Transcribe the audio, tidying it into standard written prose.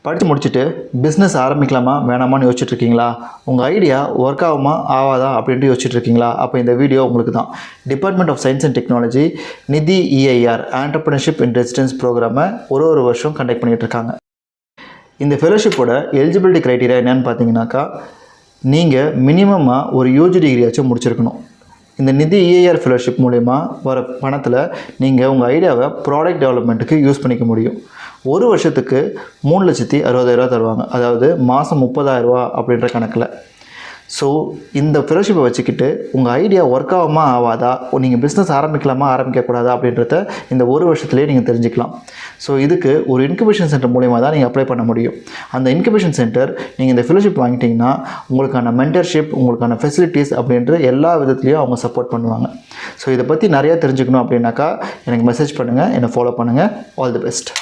படித்து முடிச்சுட்டு பிஸ்னஸ் ஆரம்பிக்கலாமா வேணாமான்னு யோசிச்சுட்ருக்கீங்களா? உங்கள் ஐடியா ஒர்க் ஆகுமா ஆகாதா அப்படின்ட்டு யோசிச்சுட்ருக்கீங்களா? அப்போ இந்த வீடியோ உங்களுக்கு தான். Department of science and technology நிதி EIR ஆண்டர்பிரினர்ஷிப் இன் ரெசிடென்ஸ் ப்ரோக்ராமை ஒரு வருஷம் கண்டக்ட் பண்ணிகிட்ருக்காங்க. இந்த ஃபெலோஷிப்போட எலிஜிபிலிட்டி க்ரைட்டீரியா என்னென்னு பார்த்தீங்கன்னாக்கா, நீங்கள் மினிமமாக ஒரு UG டிகிரியாச்சும் முடிச்சிருக்கணும். இந்த நிதி EIR ஃபெலோஷிப் மூலயமா வர பணத்தில் நீங்கள் உங்கள் ஐடியாவை ப்ராடக்ட் டெவலப்மெண்ட்டுக்கு யூஸ் பண்ணிக்க முடியும். ஒரு வருஷத்துக்கு 3,60,000 தருவாங்க. அதாவது மாதம் 30,000 அப்படின்ற கணக்கில். ஸோ இந்த ஃபெலோஷிப்பை வச்சுக்கிட்டு உங்கள் ஐடியா ஒர்க் ஆகுமா ஆகாதா, நீங்கள் பிஸ்னஸ் ஆரம்பிக்கலாமா ஆரம்பிக்கக்கூடாதா அப்படின்றத இந்த ஒரு வருஷத்துலேயே நீங்கள் தெரிஞ்சுக்கலாம். ஸோ இதுக்கு ஒரு இன்குபேஷன் சென்டர் மூலிமா தான் நீங்கள் அப்ளை பண்ண முடியும். அந்த இன்குபேஷன் சென்டர் நீங்கள் இந்த ஃபெலோஷிப் வாங்கிட்டீங்கன்னா உங்களுக்கான மென்டர்ஷிப், உங்களுக்கான ஃபெசிலிட்டிஸ் அப்படின்ற எல்லா விதத்துலேயும் அவங்க சப்போர்ட் பண்ணுவாங்க. ஸோ இதை பற்றி நிறையா தெரிஞ்சுக்கணும் அப்படின்னாக்கா எனக்கு மெசேஜ் பண்ணுங்கள், என்னை ஃபாலோ பண்ணுங்கள். All the best.